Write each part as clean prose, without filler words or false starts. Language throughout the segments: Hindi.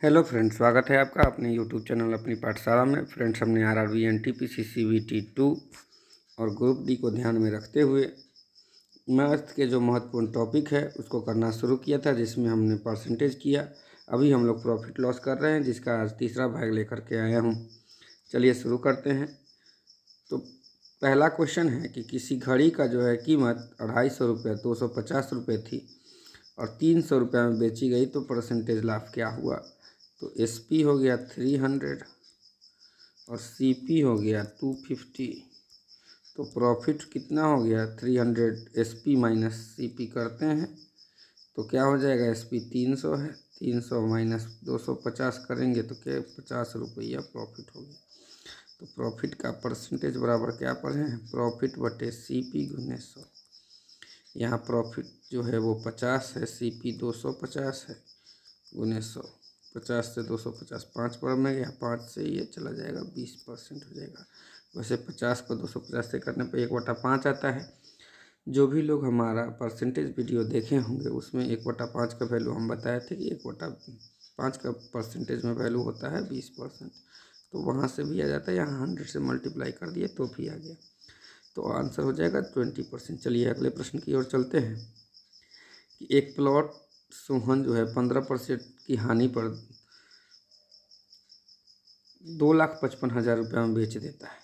हेलो फ्रेंड्स, स्वागत है आपका अपने यूट्यूब चैनल अपनी पाठशाला में। फ्रेंड्स, हमने आरआरबी एनटीपीसी सीबीटी 2 और ग्रुप डी को ध्यान में रखते हुए मैथ के जो महत्वपूर्ण टॉपिक है उसको करना शुरू किया था, जिसमें हमने परसेंटेज किया। अभी हम लोग प्रॉफिट लॉस कर रहे हैं, जिसका आज तीसरा भाग लेकर के आया हूँ। चलिए शुरू करते हैं। तो पहला क्वेश्चन है कि किसी घड़ी का जो है कीमत 250 रुपये 250 रुपये थी और 300 रुपये में बेची गई, तो परसेंटेज लाभ क्या हुआ। तो SP हो गया 300 और CP हो गया 250। तो प्रॉफिट कितना हो गया 300 SP माइनस CP करते हैं तो क्या हो जाएगा। SP 300 है, 300 माइनस 250 करेंगे तो क्या 50 रुपया प्रॉफिट हो गया। तो प्रॉफिट का परसेंटेज बराबर क्या पढ़े हैं, प्रॉफिट बटे CP गुने 100। यहाँ प्रॉफिट जो है वो 50 है, CP 250 है गुने 100। 50 से 250 5 पर में गया, 5 से ये चला जाएगा 20% हो जाएगा। वैसे 50 को 250 से करने पर 1/5 आता है। जो भी लोग हमारा परसेंटेज वीडियो देखे होंगे उसमें 1/5 का वैल्यू हम बताए थे कि 1/5 का परसेंटेज में वैल्यू होता है 20%। तो वहाँ से भी आ जाता है, यहाँ 100 से मल्टीप्लाई कर दिए तो भी आ गया। तो आंसर हो जाएगा 20%। चलिए अगले प्रश्न की ओर चलते हैं कि एक प्लॉट सोहन जो है 15% की हानि पर 2,55,000 रुपये में बेच देता है।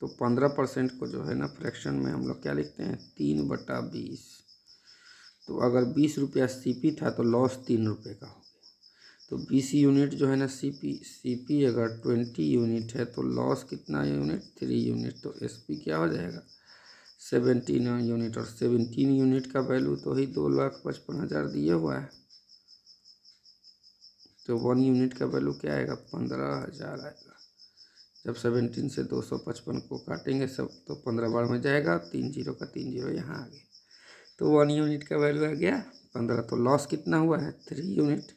तो 15% को जो है ना फ्रैक्शन में हम लोग क्या लिखते हैं 3/20। तो अगर 20 रुपया CP था तो लॉस 3 रुपये का हो गया। तो 20 यूनिट जो है ना CP अगर 20 यूनिट है तो लॉस कितना यूनिट 3 यूनिट। तो SP क्या हो जाएगा 17 यूनिट और 17 यूनिट का वैल्यू तो ही 2,55,000 दिए हुआ है। तो 1 यूनिट का वैल्यू क्या आएगा 15,000 आएगा। जब 17 से 255 को काटेंगे सब तो 15 बार में जाएगा, 3 जीरो का 3 जीरो यहाँ आ गया। तो 1 यूनिट का वैल्यू आ गया 15। तो लॉस कितना हुआ है 3 यूनिट।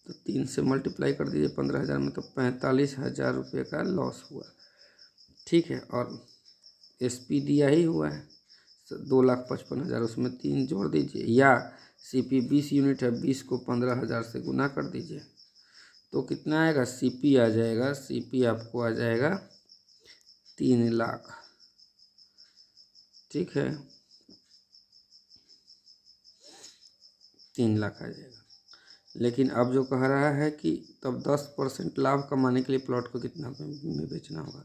तो 3 से मल्टीप्लाई कर दीजिए 15,000 में, तो 45,000 रुपये का लॉस हुआ। ठीक है, और SP दिया ही हुआ है 2,55,000, उसमें 3 जोड़ दीजिए, या CP 20 यूनिट है, 20 को 15,000 से गुना कर दीजिए तो कितना आएगा CP आ जाएगा। CP आपको आ जाएगा 3 लाख। ठीक है, 3 लाख आ जाएगा। लेकिन अब जो कह रहा है कि तब 10% लाभ कमाने के लिए प्लॉट को कितना में बेचना होगा।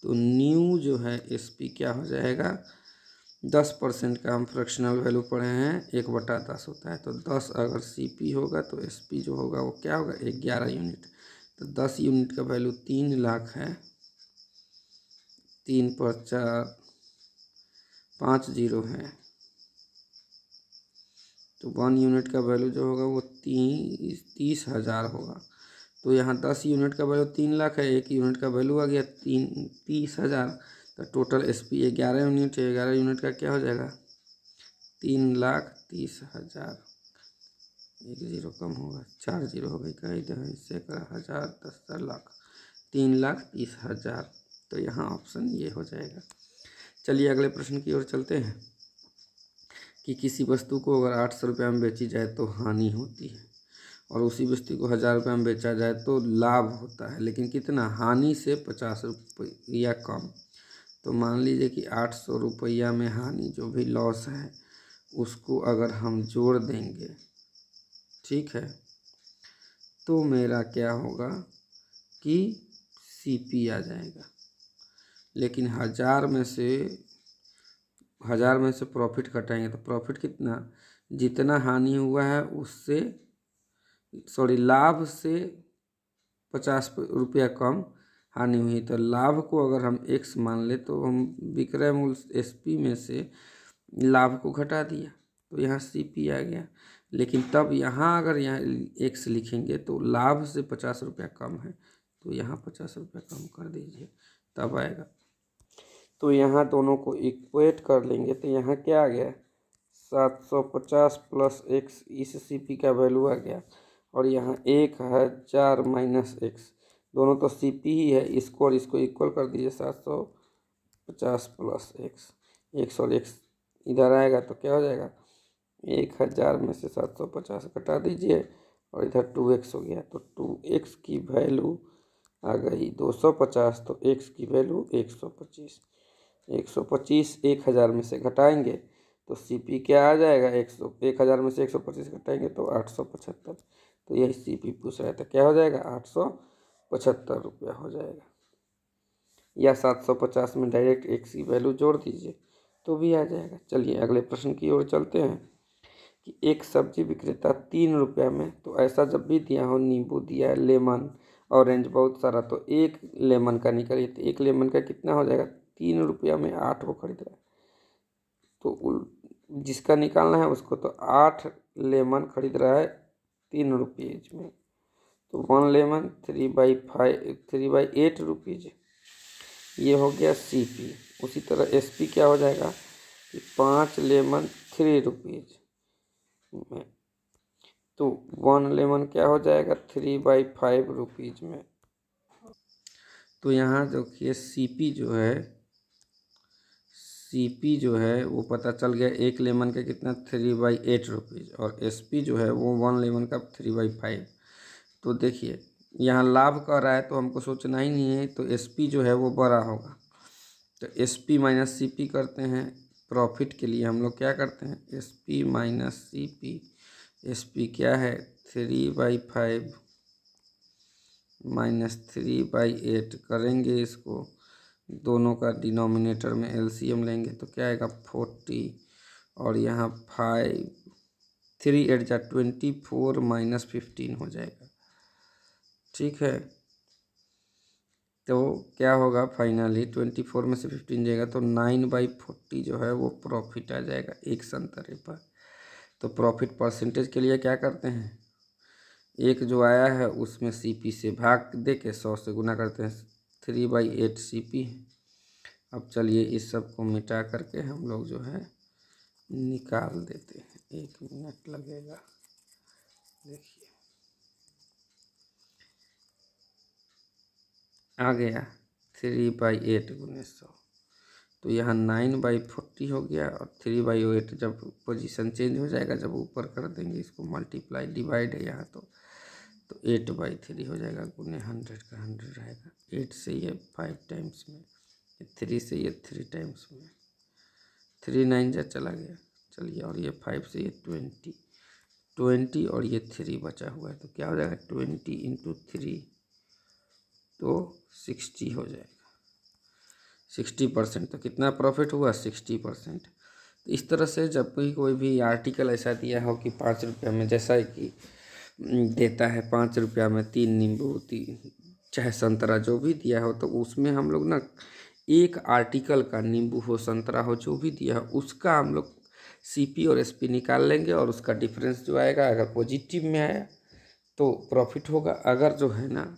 तो न्यू जो है SP क्या हो जाएगा 10% का हम फ्रैक्शनल वैल्यू पढ़े हैं 1/10 होता है। तो 10 अगर CP होगा तो SP जो होगा वो क्या होगा 11 यूनिट। तो 10 यूनिट का वैल्यू 3 लाख है, 3 पर 4 5 जीरो है। तो 1 यूनिट का वैल्यू जो होगा वो 30,000 होगा। तो यहाँ 10 यूनिट का वैल्यू 3 लाख है, 1 यूनिट का वैल्यू आ गया 30,000। तो टोटल SP 11 यूनिट है, 11 यूनिट का क्या हो जाएगा 3,30,000। 1 जीरो कम होगा, 4 जीरो हो गई, कहीं इधर इससे कर 1000 10 लाख 3,30,000। तो यहाँ ऑप्शन ये हो जाएगा। चलिए अगले प्रश्न की ओर चलते हैं कि किसी वस्तु को अगर 800 रुपये में बेची जाए तो हानि होती है और उसी वस्तु को 1000 रुपये में बेचा जाए तो लाभ होता है, लेकिन कितना हानि से 50 रुपया कम। तो मान लीजिए कि 800 रुपया में हानि जो भी लॉस है उसको अगर हम जोड़ देंगे, ठीक है, तो मेरा क्या होगा कि CP आ जाएगा। लेकिन 1000 में से प्रॉफिट घटाएंगे तो प्रॉफिट कितना, जितना हानि हुआ है उससे लाभ से 50 रुपया कम हानि हुई। तो लाभ को अगर हम X मान ले तो हम विक्रय मूल्य SP में से लाभ को घटा दिया तो यहाँ CP आ गया। लेकिन तब यहाँ अगर यहाँ X लिखेंगे तो लाभ से 50 रुपया कम है, तो यहाँ 50 रुपया कम कर दीजिए तब आएगा। तो यहाँ दोनों को इक्वेट कर लेंगे तो यहाँ क्या आ गया 750 प्लस X, इस CP का वैल्यू आ गया। और यहाँ 1,000 माइनस X, दोनों तो CP ही है, इसको और इसको इक्वल कर दीजिए 750 प्लस X और X इधर आएगा तो क्या हो जाएगा 1,000 में से 750 घटा दीजिए और इधर 2x हो गया, तो 2x की वैल्यू आ गई 250, तो x की वैल्यू 125। 125 1000 में से घटाएंगे तो CP क्या आ जाएगा, 1000 में से 125 घटाएंगे तो 875। तो यही CP पूछ रहा था, क्या हो जाएगा 875 रुपया हो जाएगा। या 750 में डायरेक्ट x की वैल्यू जोड़ दीजिए तो भी आ जाएगा। चलिए अगले प्रश्न की ओर चलते हैं कि एक सब्जी विक्रेता 3 रुपया में, तो ऐसा जब भी दिया हो, नींबू दिया है, लेमन, ऑरेंज बहुत सारा, तो एक लेमन का निकालिए, तो एक लेमन का कितना हो जाएगा, 3 रुपया में 8 को खरीद रहा है, तो जिसका निकालना है उसको, तो 8 लेमन खरीद रहा है 3 रुपीज में, तो 1 लेमन 3/8 रुपीज, ये हो गया CP। उसी तरह SP क्या हो जाएगा कि 5 लेमन 3 रुपीज में, तो 1 लेमन क्या हो जाएगा 3/5 रुपीज में। तो यहाँ देखिए CP जो है वो पता चल गया, एक लेमन का कितना 3/8 रुपीज़, और SP जो है वो 1 लेमन का 3/5। तो देखिए यहाँ लाभ कर रहा है तो हमको सोचना ही नहीं है, तो SP जो है वो बड़ा होगा, तो SP माइनस CP करते हैं। प्रॉफिट के लिए हम लोग क्या करते हैं, SP माइनस CP। SP क्या है 3/5 माइनस 3/8 करेंगे, इसको दोनों का डिनोमिनेटर में LCM लेंगे तो क्या आएगा 40, और यहाँ 5 3 8 जा 24 माइनस 15 हो जाएगा। ठीक है, तो क्या होगा फाइनली 24 में से 15 जाएगा तो 9/40 जो है वो प्रॉफिट आ जाएगा एक संतरे पर। तो प्रॉफिट परसेंटेज के लिए क्या करते हैं, एक जो आया है उसमें CP से भाग दे के 100 से गुना करते हैं, 3/8 CP। अब चलिए इस सब को मिटा करके हम लोग जो है निकाल देते हैं, 1 मिनट लगेगा। देखिए आ गया 3/8 गुने 100, तो यहाँ 9/40 हो गया, और 3/8 जब पोजीशन चेंज हो जाएगा, जब ऊपर कर देंगे इसको मल्टीप्लाई, डिवाइड है यहाँ तो 8/3 हो जाएगा, गुने 100 का 100 रहेगा। 8 से ये 5 टाइम्स में, 3 से ये 3 टाइम्स में, 3 9 जा चला गया। चलिए, और ये 5 से ये 20 और ये 3 बचा हुआ है, तो क्या हो जाएगा 20 इंटू 3, तो 60 हो जाएगा। 60%, तो कितना प्रॉफिट हुआ 60%। तो इस तरह से जब कोई भी आर्टिकल ऐसा दिया हो कि 5 रुपया में, जैसा कि देता है 5 रुपया में 3 नींबू, चाहे संतरा जो भी दिया हो, तो उसमें हम लोग ना एक आर्टिकल का, नींबू हो संतरा हो जो भी दिया हो, उसका हम लोग CP और SP निकाल लेंगे, और उसका डिफरेंस जो आएगा, अगर पॉजिटिव में आया तो प्रॉफिट होगा, अगर जो है ना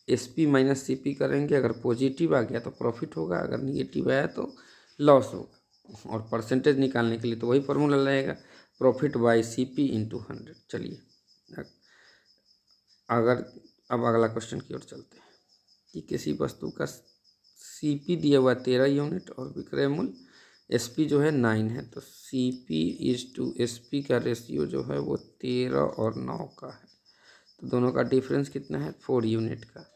SP माइनस CP करेंगे, अगर पॉजिटिव आ गया तो प्रॉफिट होगा, अगर निगेटिव आया तो लॉस होगा। और परसेंटेज निकालने के लिए तो वही फार्मूला रहेगा, प्रॉफिट बाय CP इंटू 100। चलिए अगर अब अगला क्वेश्चन की ओर चलते हैं कि किसी वस्तु का CP दिया हुआ 13 यूनिट और विक्रय मूल्य SP जो है 9 है, तो CP/SP का रेशियो जो है वो 13 और 9 का है, तो दोनों का डिफरेंस कितना है 4 यूनिट का।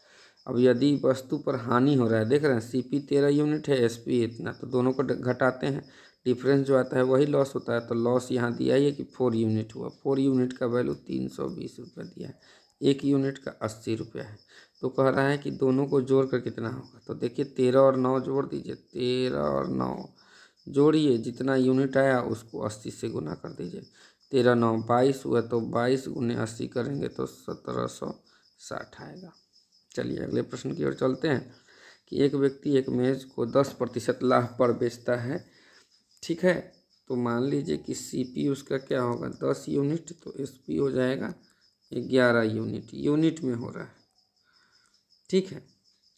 अब यदि वस्तु पर हानि हो रहा है, देख रहे हैं CP 13 यूनिट है, SP इतना, तो दोनों को घटाते हैं, डिफरेंस जो आता है वही लॉस होता है, तो लॉस यहाँ दिया ही है कि 4 यूनिट हुआ। 4 यूनिट का वैल्यू 320 रुपये दिया है, 1 यूनिट का 80 रुपया है। तो कह रहा है कि दोनों को जोड़ कर कितना होगा, तो देखिए 13 और 9 जोड़ दीजिए, 13 और 9 जोड़िए, जितना यूनिट आया उसको 80 से गुना कर दीजिए, 13 9 22 हुआ, तो 22 गुने 80 करेंगे तो 1760 आएगा। चलिए अगले प्रश्न की ओर चलते हैं कि एक व्यक्ति एक मेज को 10% लाभ पर बेचता है, ठीक है, तो मान लीजिए कि CP उसका क्या होगा 10 यूनिट, तो SP हो जाएगा 11 यूनिट में हो रहा है। ठीक है,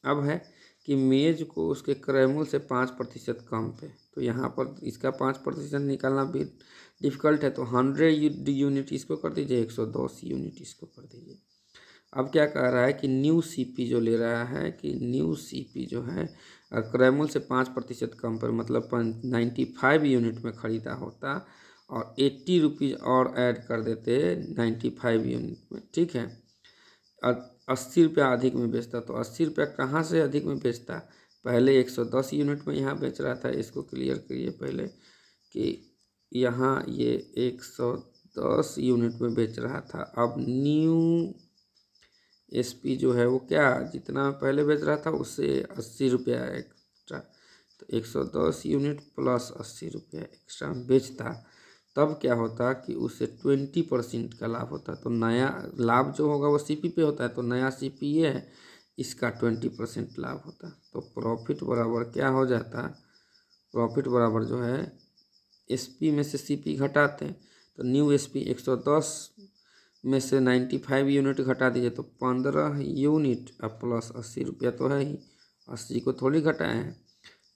अब है कि मेज को उसके क्रय मूल्य से 5% कम पे, तो यहाँ पर इसका 5% निकालना भी डिफ़िकल्ट है, तो 100 यूनिट इसको कर दीजिए, 110 यूनिट इसको कर दीजिए। अब क्या कह रहा है कि न्यू CP जो ले रहा है, कि न्यू CP जो है क्रय मूल्य से 5% कम पर, मतलब 95 यूनिट में ख़रीदा होता और 80 रुपीज़ और ऐड कर देते 95 यूनिट में, ठीक है। 80 रुपया अधिक में बेचता, तो 80 रुपया कहाँ से अधिक में बेचता, पहले 110 यूनिट में यहाँ बेच रहा था। इसको क्लियर करिए पहले कि यहाँ ये 110 यूनिट में बेच रहा था। अब न्यू एसपी जो है वो क्या, जितना पहले बेच रहा था उससे 80 रुपया एक्स्ट्रा, तो 110 यूनिट प्लस 80 रुपया एक्स्ट्रा बेचता, तब क्या होता कि उसे 20% का लाभ होता। तो नया लाभ जो होगा वो सीपी पे होता है, तो नया सीपी ये है, इसका 20% लाभ होता। तो प्रॉफिट बराबर क्या हो जाता, प्रॉफिट बराबर जो है एसपी में से सीपी घटाते हैं, तो न्यू एसपी 110 में से 95 यूनिट घटा दीजिए, तो 15 यूनिट अब प्लस 80 रुपया तो है ही, 80 को थोड़ी घटाए हैं।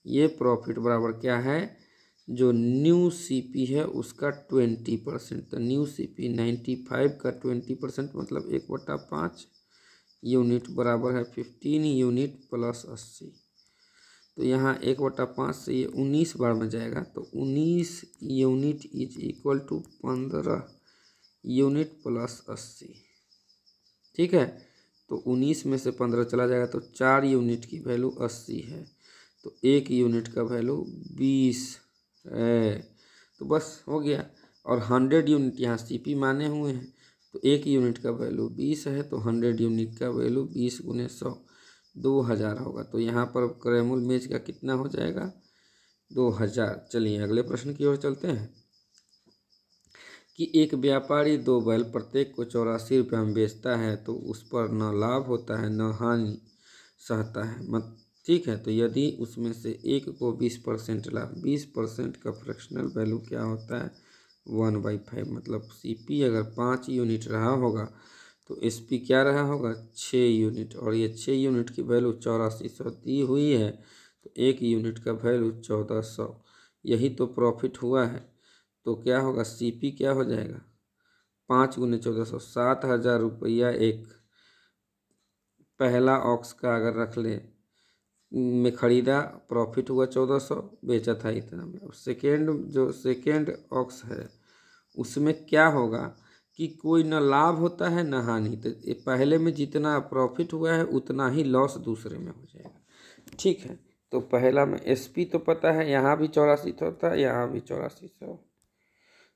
ये प्रॉफिट बराबर क्या है, जो न्यू सीपी है उसका 20%। तो न्यू सीपी 95 का 20% मतलब 1/5 यूनिट बराबर है 15 यूनिट प्लस 80। तो यहाँ 1/5 से ये 19 बार में जाएगा, तो 19 unit is equal to 15 unit plus 80, ठीक है। तो 19 में से 15 चला जाएगा, तो 4 यूनिट की वैल्यू 80 है, तो 1 यूनिट का वैल्यू 20 है। तो बस हो गया। और 100 यूनिट यहाँ सीपी माने हुए हैं, तो 1 यूनिट का वैल्यू 20 है, तो 100 यूनिट का वैल्यू 20 × 100 2000 होगा। तो यहाँ पर क्रैमल मेज का कितना हो जाएगा, 2000। चलिए अगले प्रश्न की ओर चलते हैं कि एक व्यापारी 2 बैल प्रत्येक को 84 रुपये में बेचता है, तो उस पर न लाभ होता है न हानि सहता है, ठीक है। तो यदि उसमें से एक को 20% लाभ, 20% का फ्रैक्शनल वैल्यू क्या होता है 1/5, मतलब सीपी अगर 5 यूनिट रहा होगा तो एसपी क्या रहा होगा 6 यूनिट, और ये 6 यूनिट की वैल्यू 8400 दी हुई है, तो 1 यूनिट का वैल्यू 1400, यही तो प्रॉफिट हुआ है। तो क्या होगा सीपी क्या हो जाएगा 5 × 1400 7000 रुपया एक पहला ऑक्स का अगर रख ले में खरीदा, प्रॉफिट हुआ 1400, बेचा था इतना में। अब सेकेंड ऑक्स है उसमें क्या होगा कि कोई न लाभ होता है न हानि, तो पहले में जितना प्रॉफिट हुआ है उतना ही लॉस दूसरे में हो जाएगा, ठीक है। तो पहला में एसपी तो पता है यहाँ भी 8400 था, यहाँ भी 8400,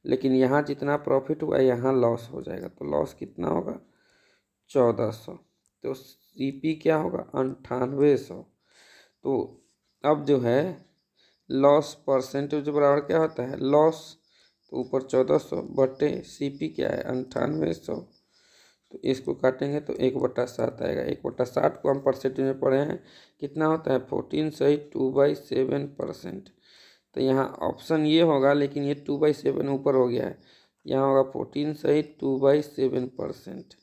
लेकिन यहाँ जितना प्रॉफिट हुआ है यहाँ लॉस हो जाएगा, तो लॉस कितना होगा 1400। तो सीपी क्या होगा 9800। तो अब जो है लॉस परसेंटेज बराबर क्या होता है लॉस, तो ऊपर 1400 बटे सीपी क्या है 9800, तो इसको काटेंगे तो 1/7 आएगा। 1/7 को हम परसेंटेज में पढ़े हैं, कितना होता है 14 सही 2/7%। तो यहाँ ऑप्शन ये होगा, लेकिन ये 2/7 ऊपर हो गया है, यहाँ होगा 14 सही 2/7%,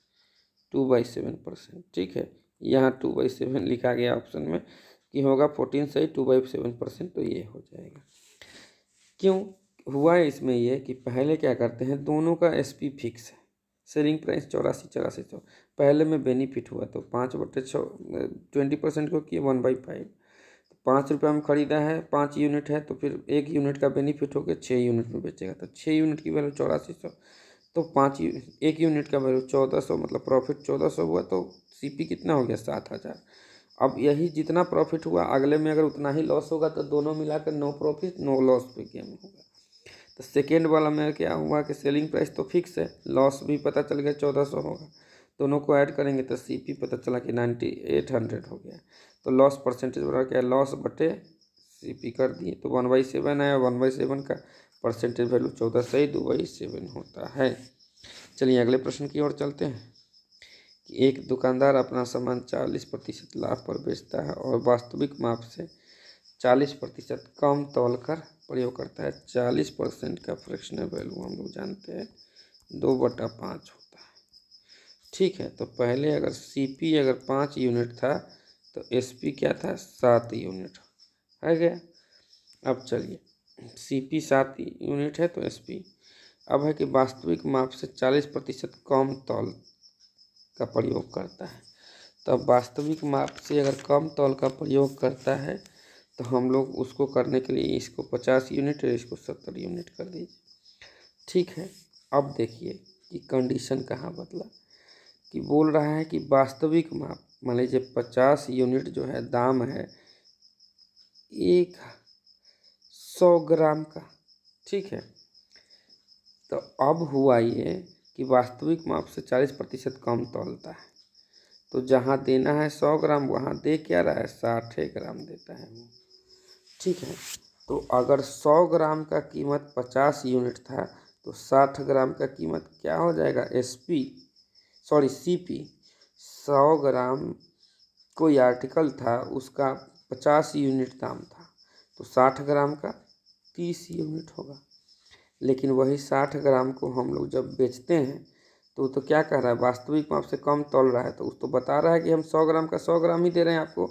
2/7%, ठीक है। यहाँ 2/7 लिखा गया ऑप्शन में कि होगा 14 सही 2/7%, तो ये हो जाएगा। क्यों हुआ है इसमें ये कि पहले क्या करते हैं, दोनों का एसपी फिक्स है, सेलिंग प्राइस 84,000 पहले में बेनिफिट हुआ, तो 5/6 20% को किए 1/5, 5 रुपये में खरीदा है 5 यूनिट है, तो फिर 1 यूनिट का बेनिफिट हो गया 6 यूनिट में बेचेगा, तो 6 यूनिट की वैल्यू 8400, तो 1 यूनिट का वैल्यू 1400, मतलब प्रॉफिट 1400 हुआ, तो सीपी कितना हो गया 7000। अब यही जितना प्रॉफिट हुआ अगले में अगर उतना ही लॉस होगा, तो दोनों मिलाकर नो प्रॉफिट नो लॉस पे गेम होगा। तो सेकेंड वाला में क्या हुआ कि सेलिंग प्राइस तो फिक्स है, लॉस भी पता चल गया 1400 होगा, दोनों को ऐड करेंगे तो सीपी पता चला कि 9800 हो गया। तो लॉस परसेंटेज बराबर क्या है लॉस बटे सीपी कर दिए, तो 1/7 आया, 1/7 का परसेंटेज वैल्यू 14 सही 2/7 होता है। चलिए अगले प्रश्न की ओर चलते हैं कि एक दुकानदार अपना सामान 40% लाभ पर बेचता है और वास्तविक माप से 40% कम तौल कर प्रयोग करता है। 40% का फ्रैक्शनल वैल्यू हम लोग जानते हैं 2/5 होता है, ठीक है। तो पहले अगर सीपी अगर 5 यूनिट था तो एसपी क्या था 7 यूनिट है गया। अब चलिए सीपी 7 यूनिट है तो एसपी, अब है कि वास्तविक माप से 40% कम तौल का प्रयोग करता है। तब वास्तविक माप से अगर कम तौल का प्रयोग करता है तो हम लोग उसको करने के लिए इसको 50 यूनिट और इसको 70 यूनिट कर दीजिए। ठीक है। अब देखिए कि कंडीशन कहाँ बदला, कि बोल रहा है कि वास्तविक माप, मान लीजिए 50 यूनिट जो है दाम है 100 ग्राम का, ठीक है। तो अब हुआ ये कि वास्तविक माप से 40% कम तौलता है, तो जहाँ देना है 100 ग्राम वहाँ दे क्या रहा है 60 ग्राम देता है वो, ठीक है। तो अगर 100 ग्राम का कीमत 50 यूनिट था तो 60 ग्राम का कीमत क्या हो जाएगा सीपी। 100 ग्राम कोई आर्टिकल था उसका 50 यूनिट दाम था, तो 60 ग्राम का 30 यूनिट होगा। लेकिन वही 60 ग्राम को हम लोग जब बेचते हैं तो क्या कह रहा है, वास्तविक माप से कम तौल रहा है, तो उस तो बता रहा है कि हम 100 ग्राम का 100 ग्राम ही दे रहे हैं आपको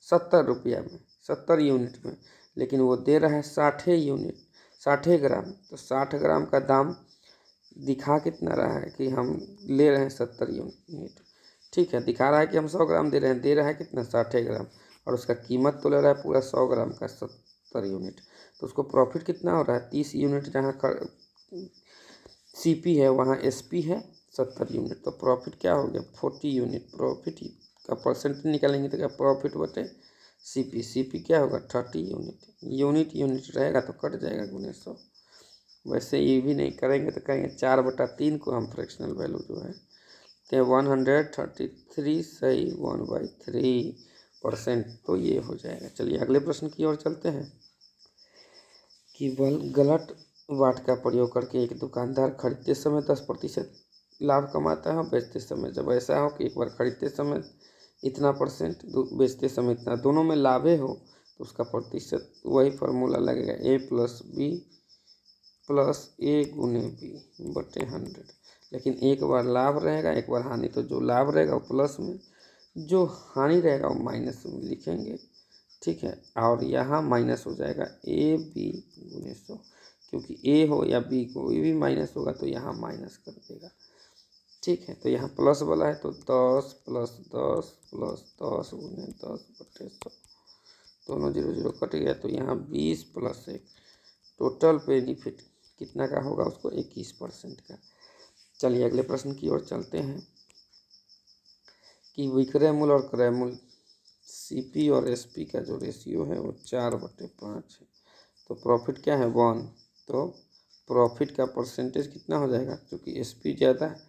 70 रुपया में, 70 यूनिट में, लेकिन वो दे रहा है 60 ग्राम। तो 60 ग्राम का दाम दिखा कितना रहा है कि हम ले रहे हैं 70 यूनिट, ठीक है। दिखा रहा है कि हम 100 ग्राम दे रहे हैं, दे रहा है कितना 60 ग्राम, और उसका कीमत तो ले रहा है पूरा 100 ग्राम का 70 यूनिट। तो उसको प्रॉफिट कितना हो रहा है 30 यूनिट, जहाँ सीपी है वहाँ एसपी है 70 यूनिट, तो प्रॉफिट क्या हो गया 40 यूनिट। प्रॉफिट का परसेंटेज निकालेंगे तो क्या प्रॉफिट बटे सीपी क्या होगा 30 यूनिट रहेगा तो कट जाएगा गुने 100। वैसे ये भी नहीं करेंगे तो कहेंगे 4/3 को हम फ्रैक्शनल वैल्यू जो है तो 133 सही 1/3%, तो ये हो जाएगा। चलिए अगले प्रश्न की ओर चलते हैं कि गलत वाट का प्रयोग करके एक दुकानदार खरीदते समय 10% लाभ कमाता है और बेचते समय, जब ऐसा हो कि एक बार खरीदते समय इतना परसेंट, बेचते समय इतना, दोनों में लाभे हो, तो उसका प्रतिशत वही फार्मूला लगेगा A+B + A×B/100। लेकिन एक बार लाभ रहेगा एक बार हानि, तो जो लाभ रहेगा वो प्लस में, जो हानि रहेगा वो माइनस में लिखेंगे, ठीक है। और यहाँ माइनस हो जाएगा AB×100, क्योंकि A हो या B कोई भी माइनस होगा तो यहाँ माइनस कर देगा, ठीक है। तो यहाँ प्लस वाला है तो 10 + 10 + 10 × 10/100, दोनों 0 0 कट गया, तो यहाँ 20 + 1, टोटल बेनिफिट कितना का होगा उसको 21% का। चलिए अगले प्रश्न की ओर चलते हैं कि विक्रय मूल्य और क्रय मूल्य सीपी और एसपी का जो रेशियो है वो 4/5 है, तो प्रॉफिट क्या है 1, तो प्रॉफिट का परसेंटेज कितना हो जाएगा, क्योंकि एसपी ज़्यादा है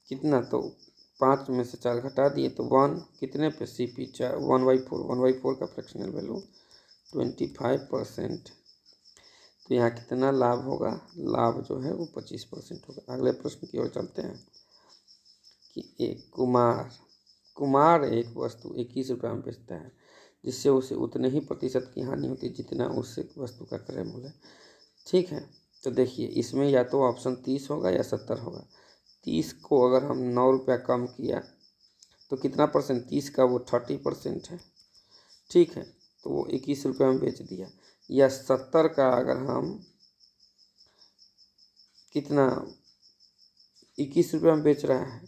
कितना, तो 5 में से 4 घटा दिए तो 1 कितने पे सीपी 1/4 का फ्रैक्शनल वैल्यू 25%। तो यहाँ कितना लाभ होगा, लाभ जो है वो 25% होगा। अगले प्रश्न की ओर चलते हैं कि एक कुमार एक वस्तु 21 रुपये में बेचता है, जिससे उसे उतने ही प्रतिशत की हानि होती है जितना उससे वस्तु का क्रय मूल्य है, ठीक है। तो देखिए इसमें या तो ऑप्शन 30 होगा या 70 होगा। 30 को अगर हम 9 रुपया कम किया तो कितना परसेंट, 30 का वो 30% है, ठीक है, तो वो 21 रुपये में बेच दिया। या 70 का अगर हम कितना 21 रुपये में बेच रहा है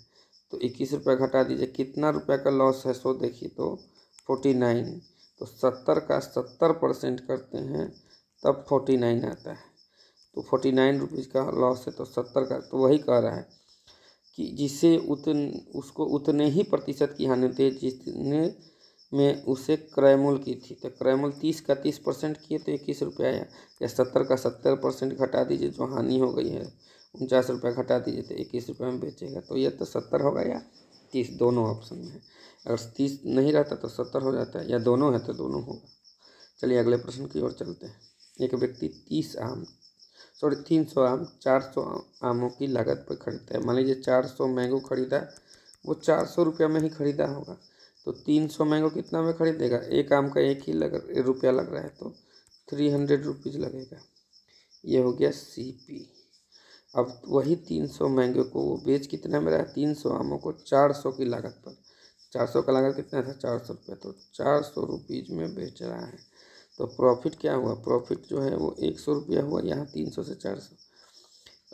तो 21 रुपये घटा दीजिए, कितना रुपये का लॉस है सो देखिए तो 49, तो 70 का 70% करते हैं तब 49 आता है, तो 49 रुपीज़ का लॉस है, तो 70 का, तो वही कह रहा है कि जिसे उसको उतने ही प्रतिशत की हानि होती है जितने में उसे क्रय मूल्य की थी। तो क्रय मूल्य 30 का 30% किए तो 21 रुपये आया, या 70 का 70% घटा दीजिए जो हानि हो गई है 49 रुपये घटा दीजिए तो 21 रुपये में बेचेगा, तो यह तो 70 होगा या 30, दोनों ऑप्शन में है। अगर 30 नहीं रहता तो 70 हो जाता है, या दोनों है तो दोनों होगा। चलिए अगले प्रश्न की ओर चलते हैं। एक व्यक्ति 300 आम 400 आमों की लागत पर खरीदता है। मान लीजिए 400 मैंगो खरीदा, वो 400 रुपया में ही खरीदा होगा, तो 300 मैंगो कितना में खरीदेगा, एक आम का एक ही रुपया लग रहा है तो 300 रुपीज़ लगेगा। ये हो गया सीपी। अब वही 300 मैंगो को वो बेच कितना में रहा है, 300 आमों को 400 की लागत पर, 400 का लागत कितना था 400 रुपये, तो 400 रुपीज़ में बेच रहा है, तो प्रॉफिट क्या हुआ, प्रॉफिट जो है वो 100 रुपया हुआ, यहाँ 300 से 400।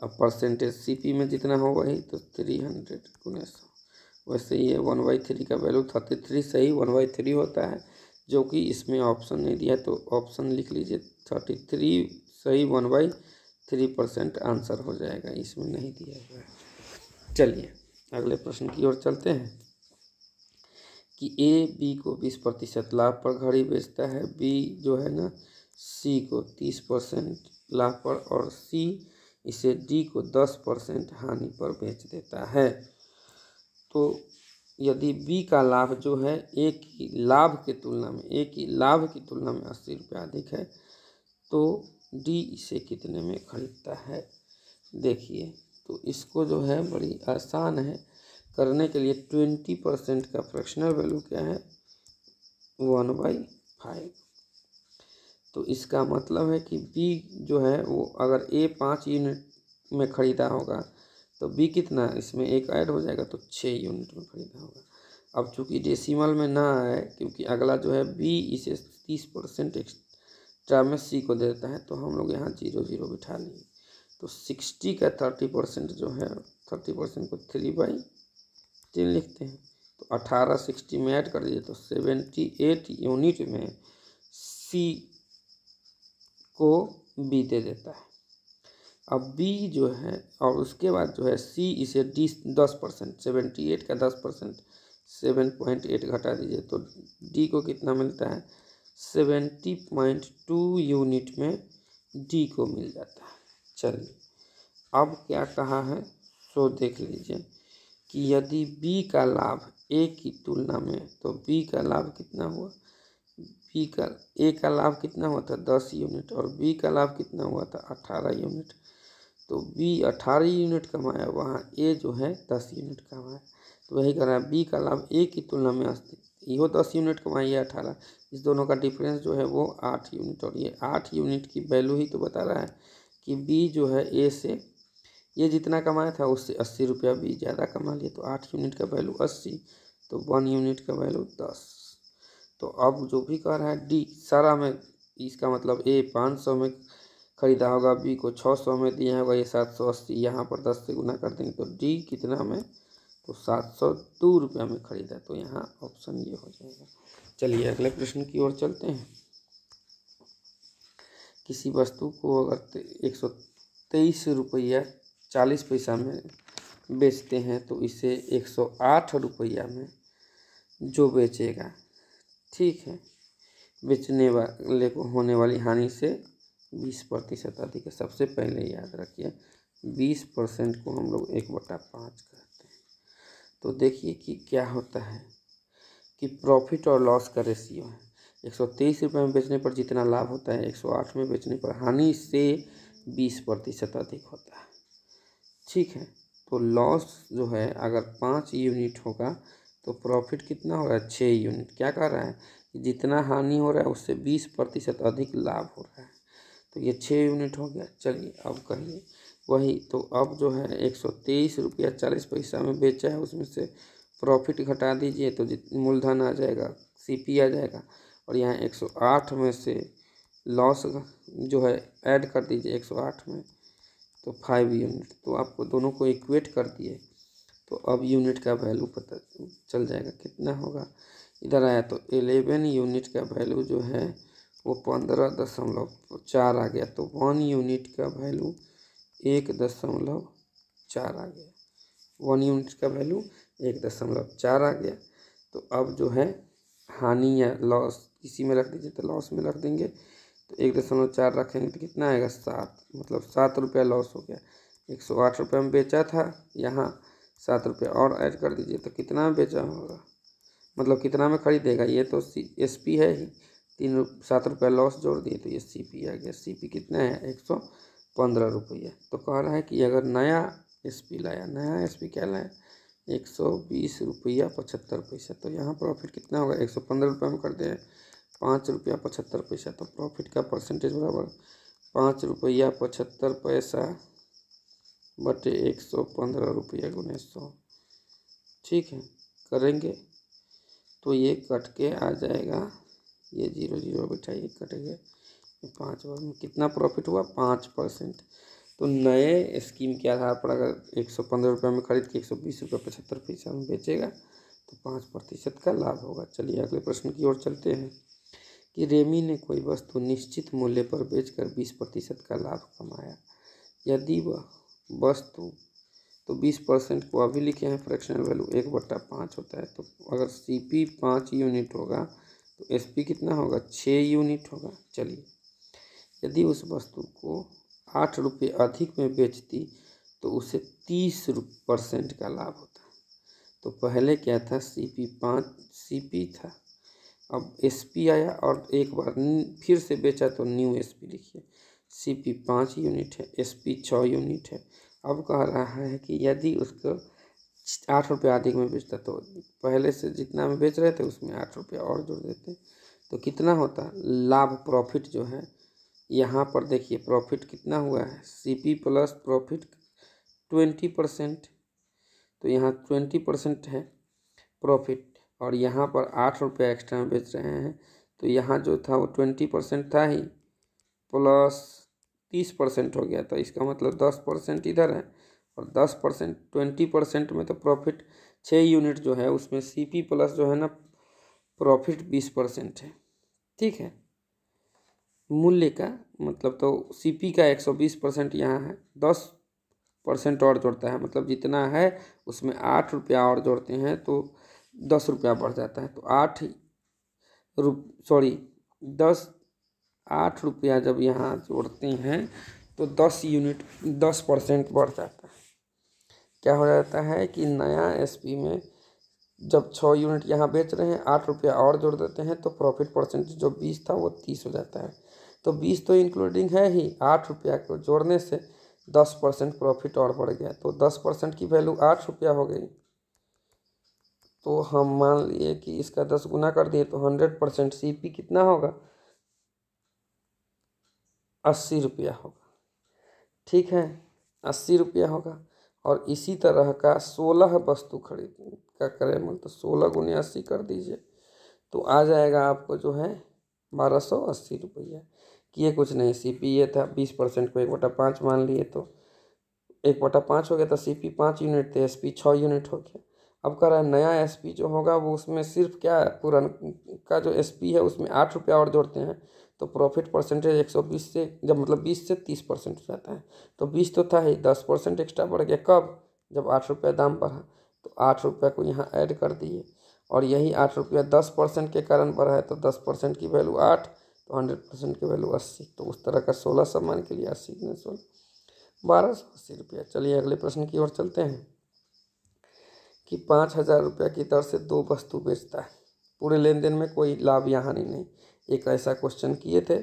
अब परसेंटेज सीपी में जितना हो वही, तो 300 × 100। वैसे ये 1/3 का वैल्यू 33 सही 1/3 होता है, जो कि इसमें ऑप्शन नहीं दिया, तो ऑप्शन लिख लीजिए 33 सही 1/3 3% आंसर हो जाएगा, इसमें नहीं दिया हुआ है। चलिए अगले प्रश्न की ओर चलते हैं कि ए बी को 20% लाभ पर घड़ी बेचता है, बी जो है ना सी को 30% लाभ पर और सी इसे डी को 10% हानि पर बेच देता है। तो यदि बी का लाभ जो है ए की लाभ की तुलना में 80 रुपये अधिक है तो डी इसे कितने में खरीदता है। देखिए तो इसको जो है बड़ी आसान है करने के लिए। 20% का फ्रैक्शनल वैल्यू क्या है 1/5। तो इसका मतलब है कि बी जो है वो अगर ए 5 यूनिट में ख़रीदा होगा तो बी कितना, इसमें एक ऐड हो जाएगा तो 6 यूनिट में ख़रीदा होगा। अब चूंकि डेसिमल में ना आए क्योंकि अगला जो है बी इसे 30% एक्स्ट्रा में सी को दे देता है तो हम लोग यहाँ 0 0 बिठा लिए। तो 60 का 30% जो है 30% को 3/3 लिखते हैं। तो 18 60 में ऐड कर दीजिए तो 78 यूनिट में सी को बी दे देता है। अब बी जो है और उसके बाद जो है सी इसे डी 10% 78 का 10% 7.8 घटा दीजिए तो डी को कितना मिलता है 70.2 यूनिट में डी को मिल जाता है। चलिए अब क्या कहा है सो देख लीजिए कि यदि बी का लाभ ए की तुलना में, तो बी का लाभ कितना हुआ, ए का लाभ कितना हुआ था 10 यूनिट और बी का लाभ कितना हुआ था 18 यूनिट। तो बी 18 यूनिट कमाया, वहाँ ए जो है 10 यूनिट कमाया। तो वही कर रहा है बी का लाभ ए की तुलना में ये 10 यूनिट कमाई है 18, इस दोनों का डिफरेंस जो है वो 8 यूनिट और ये 8 यूनिट की वैल्यू ही तो बता रहा है कि बी जो है ए से ये जितना कमाया था उससे 80 रुपया बी ज़्यादा कमा लिया। तो 8 यूनिट का वैल्यू 80 तो 1 यूनिट का वैल्यू 10। तो अब जो भी कह रहा है डी सारा में, इसका मतलब ए 500 में खरीदा होगा, बी को 600 में दिया होगा, ये 780, यहाँ पर 10 से गुना कर देंगे तो डी कितना में तो 702 रुपया में खरीदा। तो यहाँ ऑप्शन ये हो जाएगा। चलिए अगले प्रश्न की ओर चलते हैं। किसी वस्तु को अगर 123 रुपया 40 पैसा में बेचते हैं तो इसे 108 रुपया में जो बेचेगा, ठीक है, बेचने वाले को होने वाली हानि से 20% अधिक है। सबसे पहले याद रखिए 20% को हम लोग 1/5 कहते हैं। तो देखिए कि क्या होता है कि प्रॉफिट और लॉस का रेशियो है। 123 रुपये में बेचने पर जितना लाभ होता है 108 में बेचने पर हानि से 20% अधिक होता है, ठीक है। तो लॉस जो है अगर 5 यूनिट होगा तो प्रॉफिट कितना हो रहा है 6 यूनिट। क्या कर रहा है कि जितना हानि हो रहा है उससे 20% अधिक लाभ हो रहा है। तो ये 6 यूनिट हो गया। चलिए अब कहिए वही, तो अब जो है 123 रुपया 40 पैसा में बेचा है उसमें से प्रॉफिट घटा दीजिए तो मूलधन आ जाएगा, सीपी आ जाएगा, और यहाँ 108 में से लॉस जो है ऐड कर दीजिए 108 में तो 5 यूनिट। तो आपको दोनों को इक्वेट कर दिए तो अब यूनिट का वैल्यू पता चल जाएगा कितना होगा। इधर आया तो 11 यूनिट का वैल्यू जो है वो 15.4 आ गया। तो 1 यूनिट का वैल्यू 1.4 आ गया। 1 यूनिट का वैल्यू 1.4 आ गया। तो अब जो है हानि या लॉस इसी में रख दीजिए तो लॉस में रख देंगे तो 1.4 रखेंगे तो कितना आएगा 7, मतलब 7 रुपया लॉस हो गया। 108 रुपये में बेचा था, यहाँ 7 रुपये और ऐड कर दीजिए तो कितना में बेचा होगा, मतलब कितना में खरीदेगा। ये तो SP है ही, 7 रुपया लॉस जोड़ दिए तो ये CP आ गया। CP कितना है 115 रुपया। तो कह रहा है कि अगर नया SP लाया, नया SP क्या लाया 120 रुपया 75 पैसा। तो यहाँ प्रॉफिट कितना होगा 115 रुपये में कर दे 5 रुपया 75 पैसा। तो प्रॉफिट का परसेंटेज बराबर 5 रुपया 75 पैसा बटे 115 रुपया गुने 100, ठीक है। करेंगे तो ये कट के आ जाएगा, ये 0 0 बिठाइए कट गया, 5 बार में कितना प्रॉफिट हुआ 5%। तो नए स्कीम के आधार पर अगर 115 रुपये में खरीद के 120 रुपये 75 पैसा में बेचेगा तो 5% का लाभ होगा। चलिए अगले प्रश्न की ओर चलते हैं कि रेमी ने कोई वस्तु निश्चित मूल्य पर बेचकर 20% का लाभ कमाया। यदि वह वस्तु, तो 20% को अभी लिखे हैं, फ्रैक्शनल वैल्यू 1/5 होता है। तो अगर CP 5 यूनिट होगा तो SP कितना होगा, 6 यूनिट होगा। चलिए, यदि उस वस्तु को 8 रुपये अधिक में बेचती तो उसे 30% का लाभ होता। तो पहले क्या था, CP 5 CP था, अब SP आया और एक बार फिर से बेचा तो न्यू SP लिखिए। CP 5 यूनिट है, SP 6 यूनिट है। अब कह रहा है कि यदि उसको 8 रुपये अधिक में बेचता तो पहले से जितना में बेच रहे थे उसमें 8 रुपये और जोड़ देते तो कितना होता लाभ, प्रॉफिट जो है। यहाँ पर देखिए प्रॉफिट कितना हुआ है, CP प्लस प्रॉफिट 20%, तो यहाँ 20% है प्रॉफिट, और यहाँ पर 8 रुपये एक्स्ट्रा में बेच रहे हैं तो यहाँ जो था वो 20% था ही, प्लस 30% हो गया। तो इसका मतलब 10% इधर है और 10%, 20% में तो प्रॉफिट 6 यूनिट जो है उसमें CP प्लस जो है ना प्रॉफिट 20% है। ठीक है, मूल्य का मतलब तो CP का 120% यहाँ है, 10% और जोड़ता है, मतलब जितना है उसमें 8 रुपया और जोड़ते हैं तो 10 रुपया बढ़ जाता है। तो 8 रुपया जब यहाँ जोड़ते हैं तो 10% बढ़ जाता है। क्या हो जाता है कि नया SP में जब 6 यूनिट यहाँ बेच रहे हैं, 8 रुपया और जोड़ देते हैं तो प्रॉफिट परसेंटेज जो 20 था वो 30 हो जाता है। तो 20 तो इंक्लूडिंग है ही, 8 रुपया को जोड़ने से 10% प्रॉफिट और बढ़ गया, तो 10% की वैल्यू 8 रुपया हो गई। तो हम मान लिए कि इसका 10 गुना कर दिए तो 100% CP कितना होगा, 80 रुपया होगा। ठीक है, 80 रुपया होगा। और इसी तरह का 16 वस्तु खरीद का क्रय मूल्य, तो 16 गुने 80 कर दीजिए तो आ जाएगा आपको जो है 1280 रुपया। किए कुछ नहीं, CP ये था, 20% को 1/5 मान लिए तो 1/5 हो गया, तो CP 5 यूनिट थे, SP 6 यूनिट हो गया। अब कह रहा है नया SP जो होगा वो उसमें सिर्फ क्या है, पुरान का जो SP है उसमें 8 रुपया और जोड़ते हैं तो प्रॉफिट परसेंटेज 120 से जब मतलब 20 से 30% हो जाता है। तो 20 तो था ही, 10% एक्स्ट्रा बढ़ गया कब, जब 8 रुपया दाम बढ़ा। तो 8 रुपया को यहाँ ऐड कर दिए और यही 8 रुपया 10% के कारण बढ़ा है, तो 10% की वैल्यू 8, तो 100% की वैल्यू 80। तो उस तरह का 16 सामान के लिए 80 में 16, 1280 रुपया। चलिए अगले प्रश्न की ओर चलते हैं कि 5000 रुपया की दर से 2 वस्तु बेचता है, पूरे लेन देन में कोई लाभ या हानि नहीं। एक ऐसा क्वेश्चन किए थे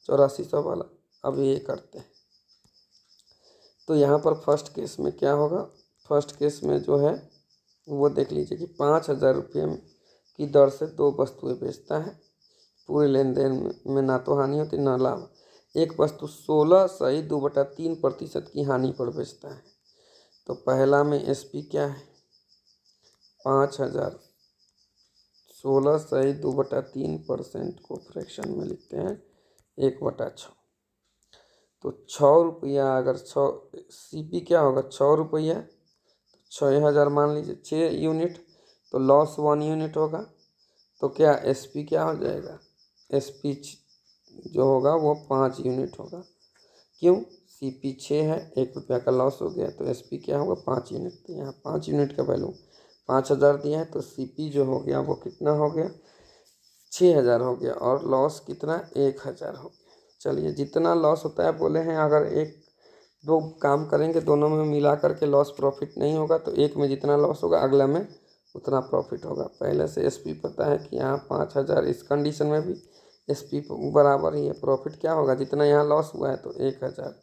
8400 वाला, अब ये करते हैं। तो यहाँ पर फर्स्ट केस में क्या होगा, फर्स्ट केस में जो है वो देख लीजिए कि 5000 रुपये की दर से 2 वस्तुएं बेचता है, पूरे लेन देन में ना तो हानि होती ना लाभ। एक वस्तु 16 की हानि पर बेचता है। तो पहला में SP क्या है, 5000, 16 को फ्रैक्शन में लिखते हैं 1/6। तो 6 रुपया, अगर 6 CP क्या होगा 6 रुपया, तो 6000 मान लीजिए, 6 यूनिट तो लॉस 1 यूनिट होगा। तो क्या SP क्या हो जाएगा, SP जो होगा वो 5 यूनिट होगा। क्यों, CP 6 है, 1 रुपया का लॉस हो गया, तो SP क्या होगा 5 यूनिट। तो यहाँ 5 यूनिट का वैल्यू 5000 दिया है, तो CP जो हो गया वो कितना हो गया 6000 हो गया, और लॉस कितना 1000 हो गया। चलिए, जितना लॉस होता है बोले हैं अगर एक दो काम करेंगे दोनों में मिला करके लॉस प्रॉफिट नहीं होगा, तो एक में जितना लॉस होगा अगला में उतना प्रॉफिट होगा। पहले से SP पता है कि यहाँ 5000, इस कंडीशन में भी SP बराबर ही है, प्रॉफिट क्या होगा जितना यहाँ लॉस हुआ है तो 1000।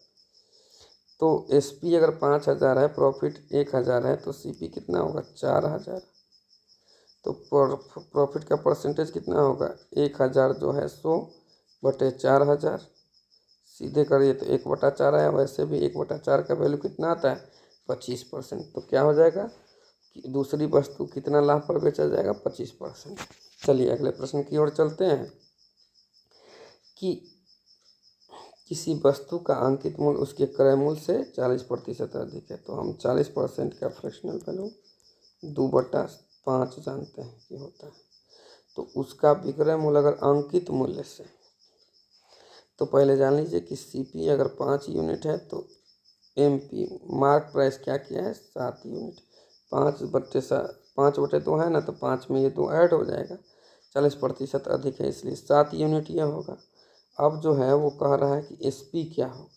तो SP अगर 5000 है, प्रॉफिट 1000 है, तो CP कितना होगा 4000। तो प्रॉफिट का परसेंटेज कितना होगा 1000 जो है 100/4000, सीधे करिए तो 1/4 आया। वैसे भी 1/4 का वैल्यू कितना आता है 25%। तो क्या हो जाएगा कि दूसरी वस्तु कितना लाभ पर बेचा जाएगा 25%। चलिए अगले प्रश्न की ओर चलते हैं कि किसी वस्तु का अंकित मूल्य उसके क्रय मूल्य से 40% अधिक है। तो हम 40% का फ्रैक्शनल वैल्यू 2/5 जानते हैं कि होता है। तो उसका विक्रय मूल्य अगर अंकित मूल्य से, तो पहले जान लीजिए कि CP अगर 5 यूनिट है तो MP मार्क प्राइस क्या किया है 7 यूनिट। 5/2 है ना, तो 5 में ये 2 ऐड हो जाएगा, 40% अधिक है इसलिए 7 यूनिट यह होगा। अब जो है वो कह रहा है कि SP क्या होगा,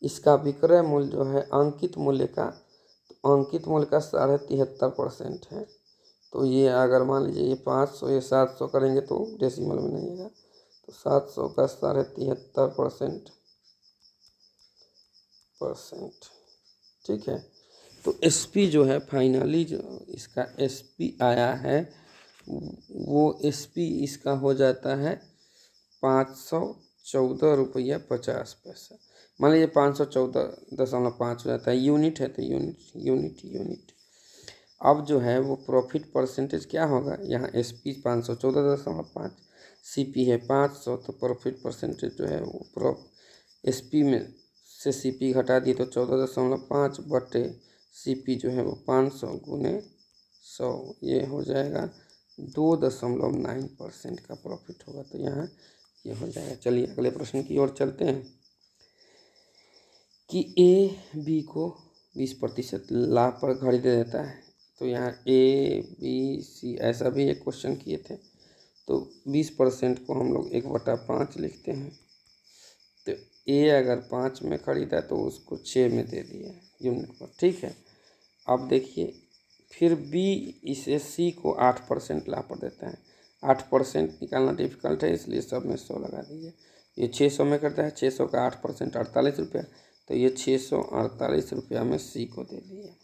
इसका विक्रय मूल्य जो है अंकित मूल्य का, तो अंकित मूल्य का 73.5% है। तो ये अगर मान लीजिए ये 500 ये 700 करेंगे तो डेसिमल में नहीं आएगा, तो 700 का 73.5%। ठीक है, तो SP जो है फाइनली जो इसका SP आया है वो SP इसका हो जाता है 514 रुपया 50 पैसा। मान लीजिए 514.5 हो जाता है, यूनिट है तो यूनिट। अब जो है वो प्रॉफिट परसेंटेज क्या होगा, यहाँ SP 514.5, CP है 500, तो प्रॉफिट परसेंटेज जो है वो SP में से CP घटा दिए तो 14.5 बटे CP जो है वो 500 गुने 100, ये हो जाएगा 2.9% का प्रॉफिट होगा। तो यहाँ ये हो जाएगा। चलिए अगले प्रश्न की ओर चलते हैं कि AB को 20% लाभ पर खरीद देता है। तो यहाँ ABC ऐसा भी एक क्वेश्चन किए थे, तो 20% को हम लोग 1/5 लिखते हैं। तो A अगर 5 में खरीदा तो उसको 6 में दे दिया यूनिट पर, ठीक है। अब देखिए फिर B इसे C को 8% लाभ पर देता है। 8% निकालना डिफिकल्ट है इसलिए सब में 100 लगा दीजिए। ये 600 में करता है, 600 का 8% 48 रुपया, तो ये 648 रुपया में C को दे दिए।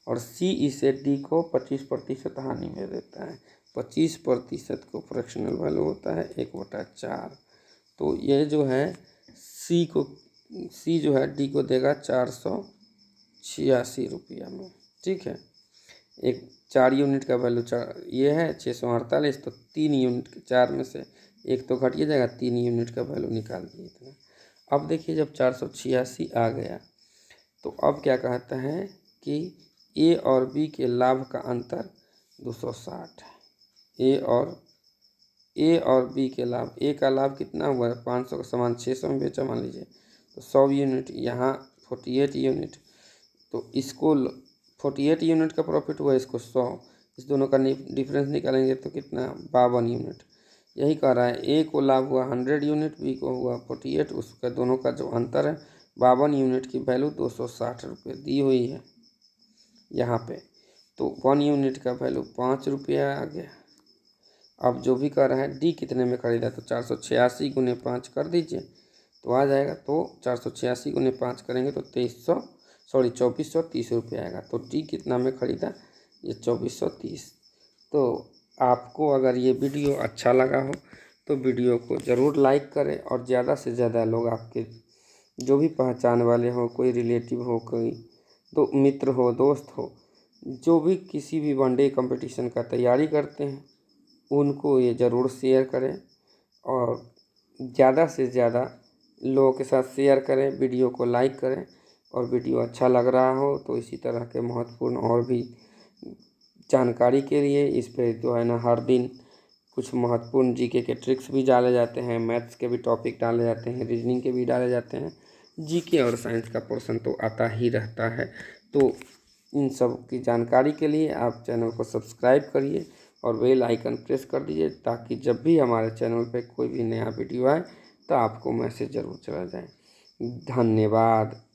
और C इसे D को 25% हानि में देता है। 25% को फ्रैक्शनल वैल्यू होता है 1/4। तो ये जो है C जो है D को देगा 486 रुपया में, ठीक है। एक 4 यूनिट का वैल्यू ये है 648, तो 3 यूनिट के 4 में से एक तो घट जाएगा, 3 यूनिट का वैल्यू निकाल दिए इतना। अब देखिए जब 486 आ गया तो अब क्या कहता है कि A और B के लाभ का अंतर 260 है। A और B के लाभ, A का लाभ कितना हुआ है, 500 का सामान 600 में बेचा मान लीजिए, तो 100 यूनिट, यहाँ 48 यूनिट, तो इसको 48 यूनिट का प्रॉफिट हुआ, इसको 100, इस दोनों का डिफरेंस निकालेंगे तो कितना 52 यूनिट। यही कह रहा है A को लाभ हुआ 100 यूनिट, B को हुआ 48, उसका दोनों का जो अंतर है 52 यूनिट की वैल्यू 260 रुपये दी हुई है यहाँ पे। तो 1 यूनिट का वैल्यू 5 रुपया आ गया। अब जो भी कह रहा है D कितने में खरीदा, तो 486 गुने 5 कर दीजिए तो आ जाएगा। तो 486 गुने 5 करेंगे तो 2430 रुपये आएगा। तो D कितना में खरीदा, ये 2430। तो आपको अगर ये वीडियो अच्छा लगा हो तो वीडियो को ज़रूर लाइक करें और ज़्यादा से ज़्यादा लोग आपके जो भी पहचान वाले हो, कोई रिलेटिव हो, कोई तो मित्र हो, दोस्त हो, जो भी किसी भी वनडे कंपटीशन का तैयारी करते हैं उनको ये ज़रूर शेयर करें और ज़्यादा से ज़्यादा लोगों के साथ शेयर करें, वीडियो को लाइक करें। और वीडियो अच्छा लग रहा हो तो इसी तरह के महत्वपूर्ण और भी जानकारी के लिए इस पे जो है ना हर दिन कुछ महत्वपूर्ण जीके के ट्रिक्स भी डाले जाते हैं, मैथ्स के भी टॉपिक डाले जाते हैं, रीजनिंग के भी डाले जाते हैं, जीके और साइंस का पोर्शन तो आता ही रहता है। तो इन सब की जानकारी के लिए आप चैनल को सब्सक्राइब करिए और बेल आइकन प्रेस कर दीजिए ताकि जब भी हमारे चैनल पे कोई भी नया वीडियो आए तो आपको मैसेज ज़रूर चला जाए। धन्यवाद।